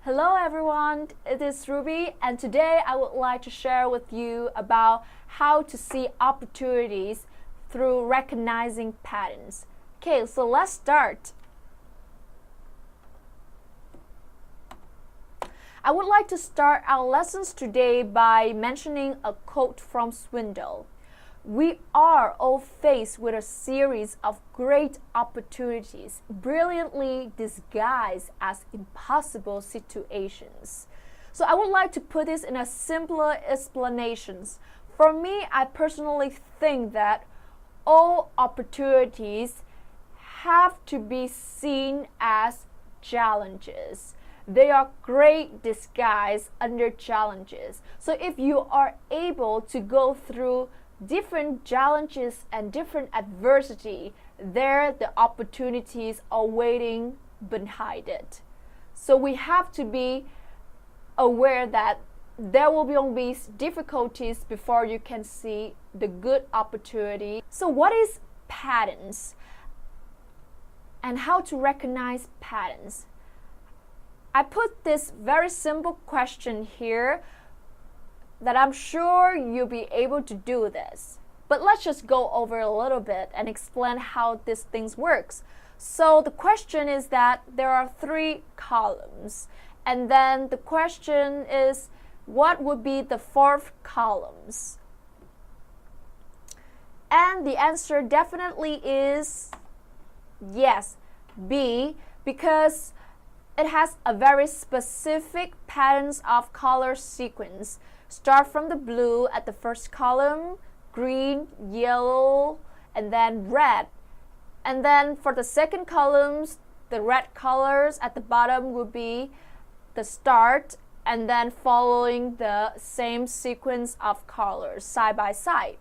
Hello everyone, it is Ruby, and today I would like to share with you about how to see opportunities through recognizing patterns. Okay, so let's start. I would like to start our lessons today by mentioning a quote from Swindoll. We are all faced with a series of great opportunities, brilliantly disguised as impossible situations. So I would like to put this in a simpler explanations. For me, I personally think that all opportunities have to be seen as challenges. They are great disguise under challenges. So if you are able to go through different challenges and different adversity, there the opportunities are waiting behind it. So we have to be aware that there will be always difficulties before you can see the good opportunity. So what is patterns and how to recognize patterns? I put this very simple question here that I'm sure you'll be able to do this. But let's just go over a little bit and explain how this thing works. So the question is that there are 3 columns, and then the question is what would be the 4th columns? And the answer definitely is yes, B, because it has a very specific patterns of color sequence. Start from the blue at the first column, green, yellow, and then red. And then for the second columns, the red colors at the bottom will be the start, and then following the same sequence of colors side by side.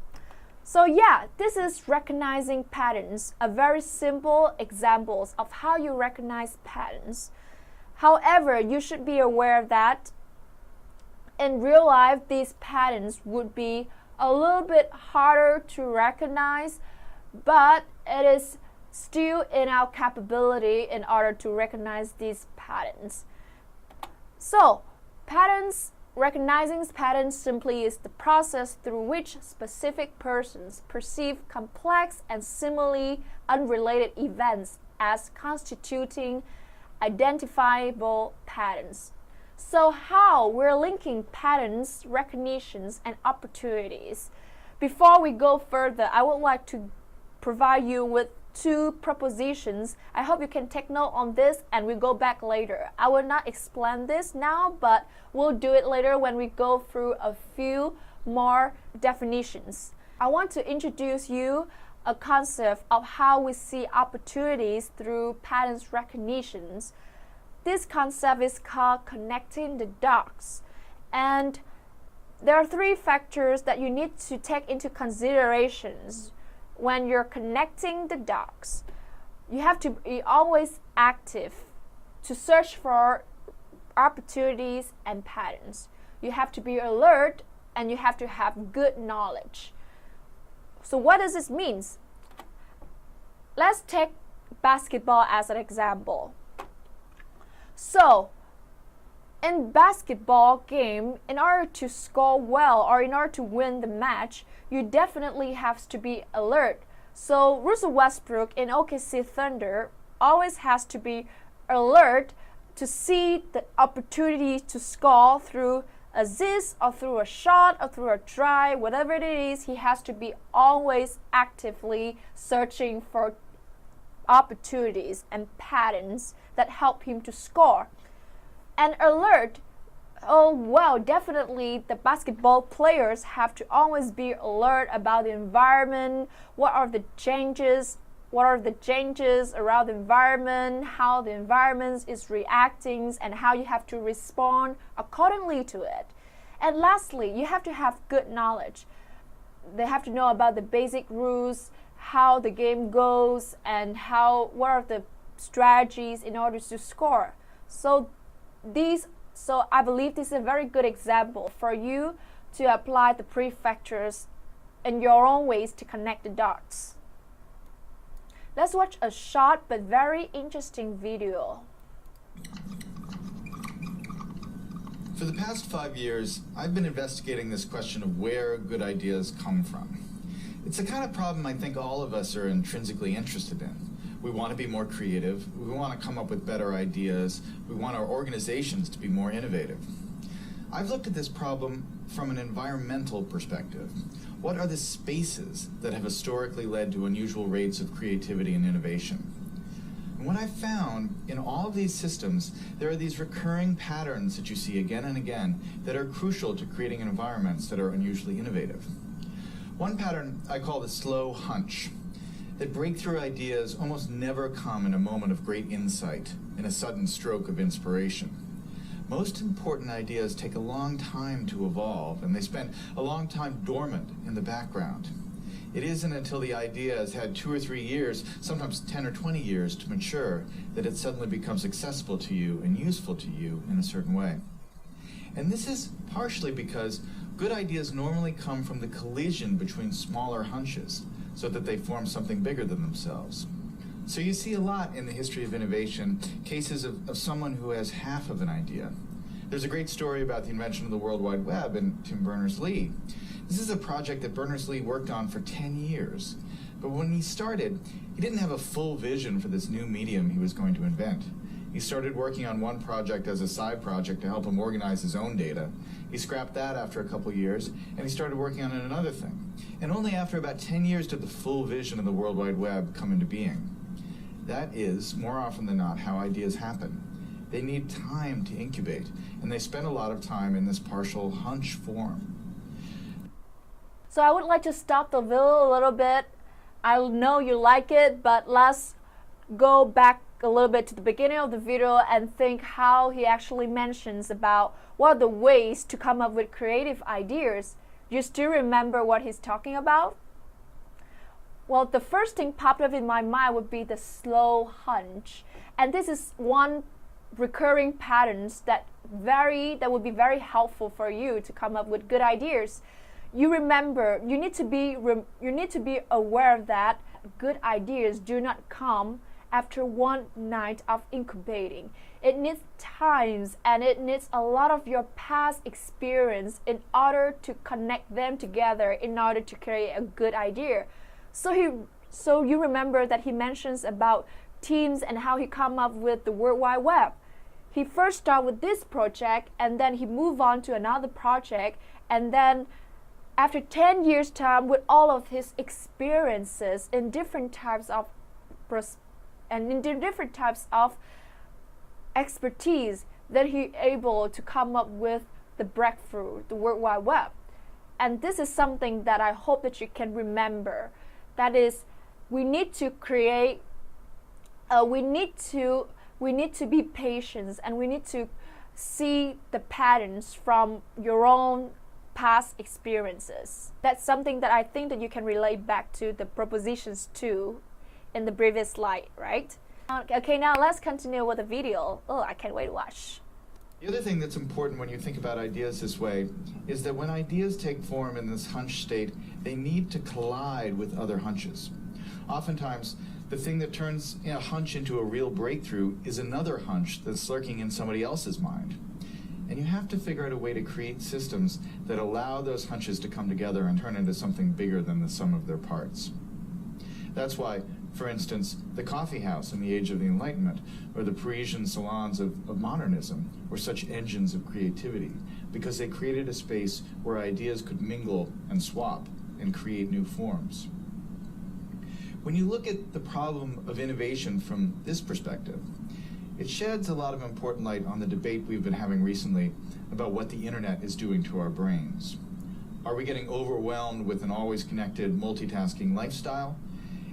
So yeah, this is recognizing patterns, a very simple examples of how you recognize patterns. However, you should be aware that in real life, these patterns would be a little bit harder to recognize, but it is still in our capability in order to recognize these patterns. So, recognizing patterns simply is the process through which specific persons perceive complex and seemingly unrelated events as constituting identifiable patterns. So how we're linking patterns, recognitions, and opportunities. Before we go further, I would like to provide you with 2 propositions. I hope you can take note on this and we go back later. I will not explain this now, but we'll do it later when we go through a few more definitions. I want to introduce you a concept of how we see opportunities through patterns recognitions. This concept is called connecting the dots, and there are 3 factors that you need to take into considerations when you're connecting the dots. You have to be always active to search for opportunities and patterns. You have to be alert and you have to have good knowledge. So what does this mean? Let's take basketball as an example. So, in basketball game, in order to score well or in order to win the match, you definitely have to be alert. So, Russell Westbrook in OKC Thunder always has to be alert to see the opportunity to score through assist or through a shot or through a drive, whatever it is. He has to be always actively searching for opportunities and patterns that help him to score. And alert, oh well, definitely the basketball players have to always be alert about the environment. What are the changes around the environment, how the environment is reacting, and how you have to respond accordingly to it. And lastly, you have to have good knowledge. They have to know about the basic rules, how the game goes, and what are the strategies in order to score. So I believe this is a very good example for you to apply the prefactors in your own ways to connect the dots. Let's watch a short but very interesting video. For the past 5 years, I've been investigating this question of where good ideas come from. It's the kind of problem I think all of us are intrinsically interested in. We want to be more creative, we want to come up with better ideas, we want our organizations to be more innovative. I've looked at this problem from an environmental perspective. What are the spaces that have historically led to unusual rates of creativity and innovation? And what I've found in all of these systems, there are these recurring patterns that you see again and again that are crucial to creating environments that are unusually innovative. One pattern I call the slow hunch, that breakthrough ideas almost never come in a moment of great insight, in a sudden stroke of inspiration. Most important ideas take a long time to evolve, and they spend a long time dormant in the background. It isn't until the idea has had 2 or 3 years, sometimes 10 or 20 years to mature, that it suddenly becomes accessible to you and useful to you in a certain way. And this is partially because good ideas normally come from the collision between smaller hunches, so that they form something bigger than themselves. So you see a lot in the history of innovation, cases of someone who has half of an idea. There's a great story about the invention of the World Wide Web and Tim Berners-Lee. This is a project that Berners-Lee worked on for 10 years. But when he started, he didn't have a full vision for this new medium he was going to invent. He started working on one project as a side project to help him organize his own data. He scrapped that after a couple years, and he started working on another thing. And only after about 10 years did the full vision of the World Wide Web come into being. That is, more often than not, how ideas happen. They need time to incubate, and they spend a lot of time in this partial hunch form. So I would like to stop the video a little bit. I know you like it, but let's go back a little bit to the beginning of the video and think how he actually mentions about what are the ways to come up with creative ideas. Do you still remember what he's talking about? Well, the first thing popped up in my mind would be the slow hunch. And this is one recurring patterns that would be very helpful for you to come up with good ideas. You remember, you need to be aware of that good ideas do not come after one night of incubating. It needs times, and it needs a lot of your past experience in order to connect them together in order to create a good idea. So you remember that he mentions about teams and how he come up with the World Wide Web. He first started with this project, and then he moved on to another project, and then after 10 years time, with all of his experiences in different types of expertise, that he able to come up with the breakthrough, the World Wide Web. And this is something that I hope that you can remember. That is, we need to create, we need to be patient, and we need to see the patterns from your own past experiences. That's something that I think that you can relate back to the propositions 2 in the previous slide, right? Okay, now let's continue with the video. Oh, I can't wait to watch. The other thing that's important when you think about ideas this way is that when ideas take form in this hunch state, they need to collide with other hunches. Oftentimes, the thing that turns a hunch into a real breakthrough is another hunch that's lurking in somebody else's mind. And you have to figure out a way to create systems that allow those hunches to come together and turn into something bigger than the sum of their parts. That's why, for instance, the coffee house in the age of the Enlightenment, or the Parisian salons of modernism, were such engines of creativity, because they created a space where ideas could mingle and swap and create new forms. When you look at the problem of innovation from this perspective, it sheds a lot of important light on the debate we've been having recently about what the internet is doing to our brains. Are we getting overwhelmed with an always connected, multitasking lifestyle?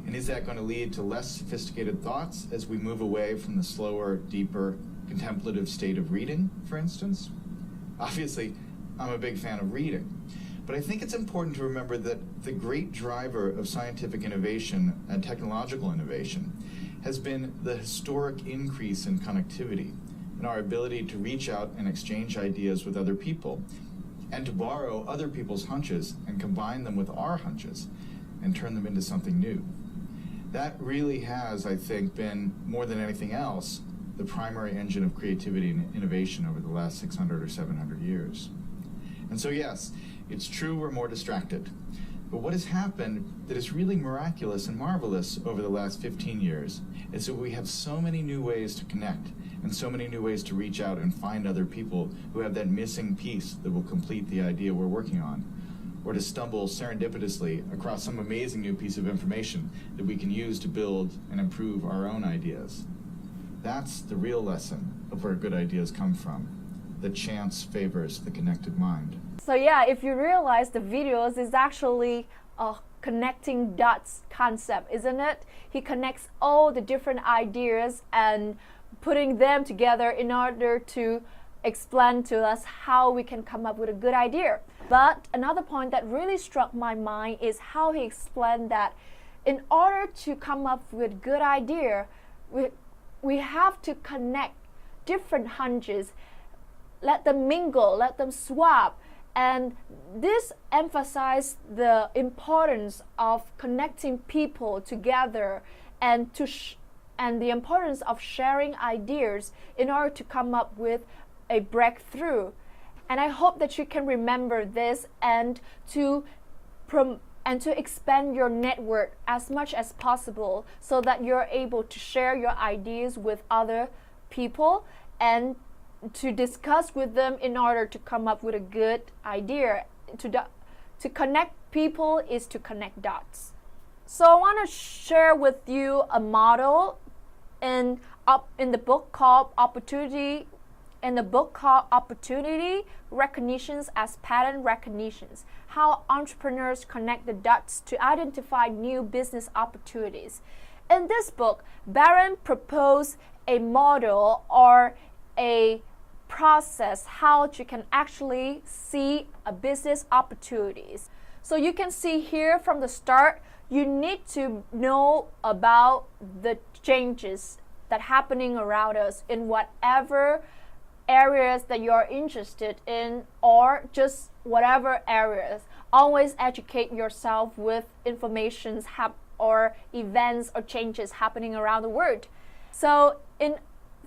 And is that going to lead to less sophisticated thoughts as we move away from the slower, deeper, contemplative state of reading, for instance? Obviously, I'm a big fan of reading. But I think it's important to remember that the great driver of scientific innovation and technological innovation has been the historic increase in connectivity and our ability to reach out and exchange ideas with other people, and to borrow other people's hunches and combine them with our hunches and turn them into something new. That really has, I think, been, more than anything else, the the primary engine of creativity and innovation over the last 600 or 700 years. And so yes, it's true we're more distracted. But what has happened that is really miraculous and marvelous over the last 15 years is that we have so many new ways to connect and so many new ways to reach out and find other people who have that missing piece that will complete the idea we're working on, or to stumble serendipitously across some amazing new piece of information that we can use to build and improve our own ideas. That's the real lesson of where good ideas come from. The chance favors the connected mind. So yeah, if you realize the videos is actually a connecting dots concept, isn't it? He connects all the different ideas and putting them together in order to explain to us how we can come up with a good idea. But another point that really struck my mind is how he explained that in order to come up with a good idea, we have to connect different hunches, let them mingle, let them swap. And this emphasized the importance of connecting people together and the importance of sharing ideas in order to come up with a breakthrough. And I hope that you can remember this and to expand your network as much as possible so that you're able to share your ideas with other people and to discuss with them in order to come up with a good idea. To connect people is to connect dots. So I want to share with you a model in the book called Opportunity. In the book called Opportunity Recognitions as Pattern Recognitions, how entrepreneurs connect the dots to identify new business opportunities. In this book, Barron proposed a model or a process how you can actually see a business opportunities. So you can see here from the start, you need to know about the changes that are happening around us in whatever areas that you're interested in, or just whatever areas. Always educate yourself with informations or events or changes happening around the world. So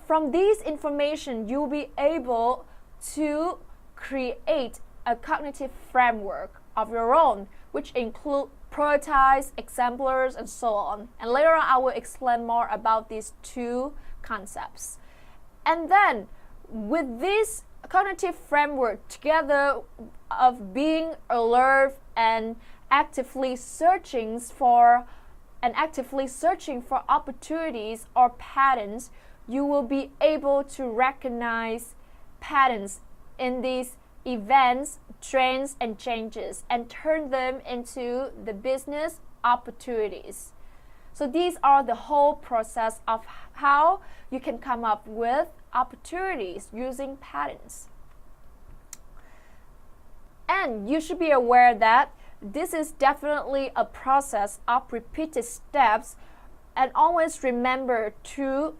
from these information, you'll be able to create a cognitive framework of your own, which include prototypes, exemplars, and so on. And later on, I will explain more about these two concepts. And then, with this cognitive framework, together of being alert and actively searching for opportunities or patterns, you will be able to recognize patterns in these events, trends, and changes and turn them into the business opportunities. So these are the whole process of how you can come up with opportunities using patterns. And you should be aware that this is definitely a process of repeated steps, and always remember to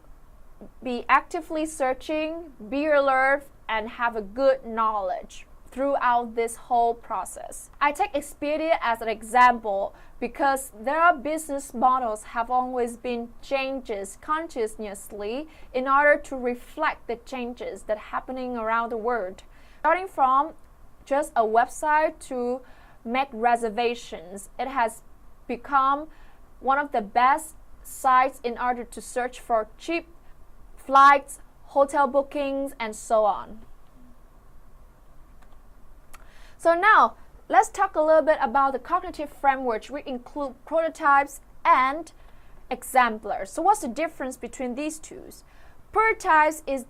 be actively searching, be alert, and have a good knowledge throughout this whole process. I take Expedia as an example because their business models have always been changes consciously in order to reflect the changes that are happening around the world. Starting from just a website to make reservations, it has become one of the best sites in order to search for cheap flights, hotel bookings, and so on. So now, let's talk a little bit about the cognitive framework, which include prototypes and exemplars. So what's the difference between these two? Prototypes is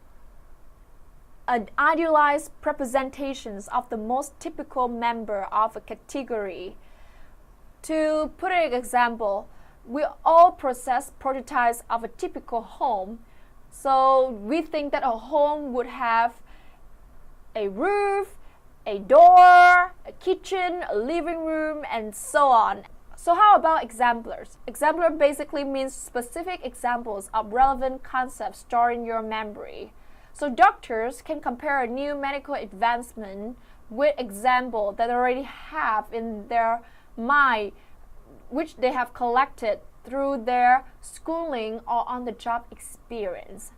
an idealized representations of the most typical member of a category. To put an example, we all possess prototypes of a typical home. So we think that a home would have a roof, a door, a kitchen, a living room, and so on. So how about exemplars? Exemplar basically means specific examples of relevant concepts stored in your memory. So doctors can compare a new medical advancement with example that they already have in their mind, which they have collected through their schooling or on-the-job experience.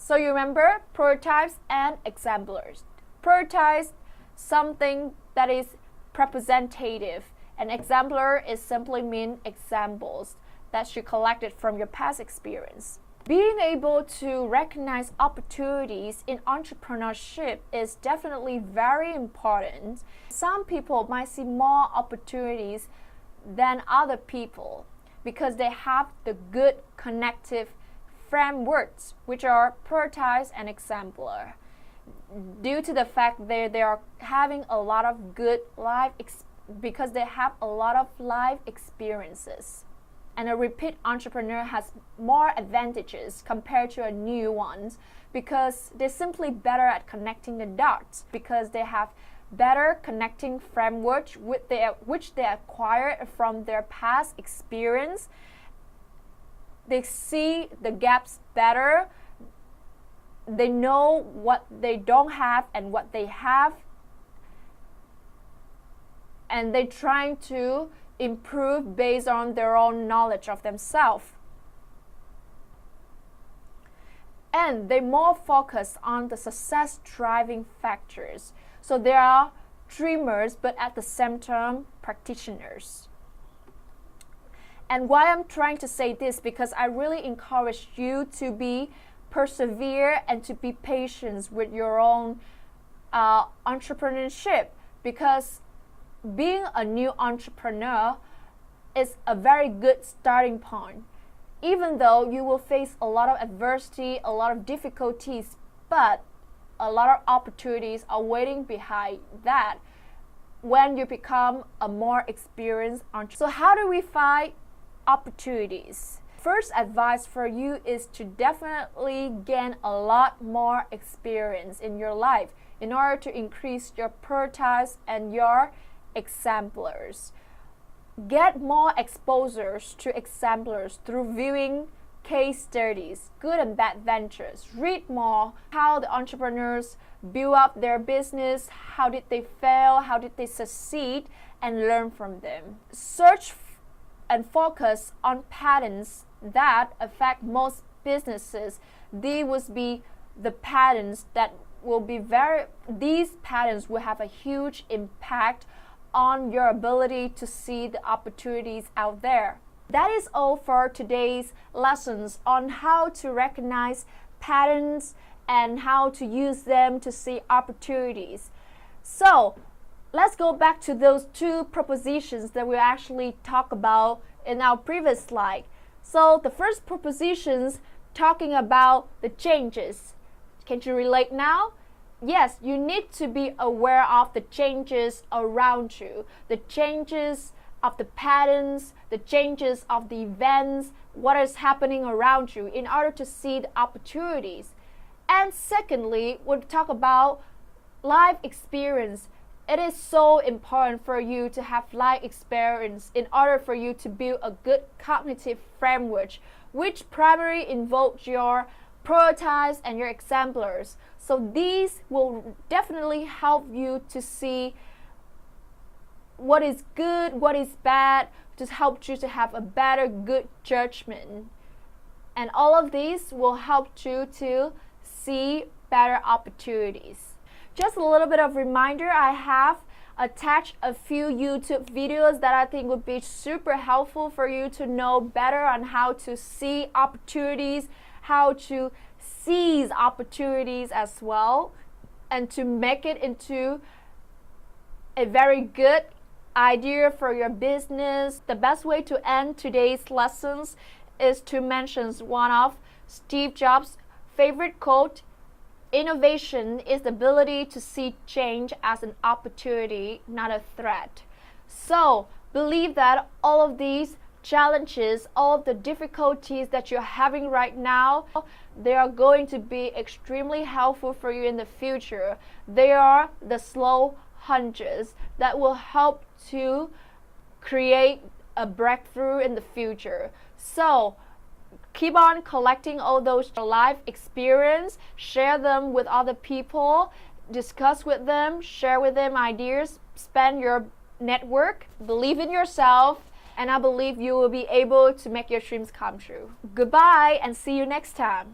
So you remember prototypes and exemplars. Prototypes, something that is representative. An exemplar is simply mean examples that you collected from your past experience. Being able to recognize opportunities in entrepreneurship is definitely very important. Some people might see more opportunities than other people because they have the good connective frameworks, which are prototypes and exemplar. Due to the fact that they are having a lot of good because they have a lot of life experiences. And a repeat entrepreneur has more advantages compared to a new one because they're simply better at connecting the dots, because they have better connecting framework which they acquired from their past experience. They see the gaps better. They know what they don't have and what they have. And they're trying to improve based on their own knowledge of themselves. And they more focus on the success driving factors. So they are dreamers, but at the same time, practitioners. And why I'm trying to say this, because I really encourage you to be persevere and to be patient with your own entrepreneurship, because being a new entrepreneur is a very good starting point. Even though you will face a lot of adversity, a lot of difficulties, but a lot of opportunities are waiting behind that when you become a more experienced entrepreneur. So how do we find opportunities? First advice for you is to definitely gain a lot more experience in your life in order to increase your prototypes and your exemplars. Get more exposures to exemplars through viewing case studies, good and bad ventures. Read more how the entrepreneurs build up their business, how did they fail, how did they succeed, and learn from them. Search and focus on patterns that affect most businesses. These would be the patterns that will be these patterns will have a huge impact on your ability to see the opportunities out there. That is all for today's lessons on how to recognize patterns and how to use them to see opportunities. So let's go back to those two propositions that we actually talked about in our previous slide. So the first propositions talking about the changes. Can you relate now? Yes, you need to be aware of the changes around you, the changes of the patterns, the changes of the events, what is happening around you in order to see the opportunities. And secondly, we'll talk about life experience. It is so important for you to have life experience in order for you to build a good cognitive framework, which primarily involves your prototypes and your exemplars. So these will definitely help you to see what is good, what is bad, to help you to have a better, good judgment. And all of these will help you to see better opportunities. Just a little bit of reminder, I have attached a few YouTube videos that I think would be super helpful for you to know better on how to see opportunities, how to seize opportunities as well, and to make it into a very good idea for your business. The best way to end today's lessons is to mention one of Steve Jobs' favorite quote: innovation is the ability to see change as an opportunity, not a threat. So believe that all of these challenges, all of the difficulties that you're having right now, they are going to be extremely helpful for you in the future. They are the slow hunches that will help to create a breakthrough in the future. So keep on collecting all those life experience, share them with other people, discuss with them, share with them ideas, expand your network, believe in yourself, and I believe you will be able to make your dreams come true. Goodbye and see you next time.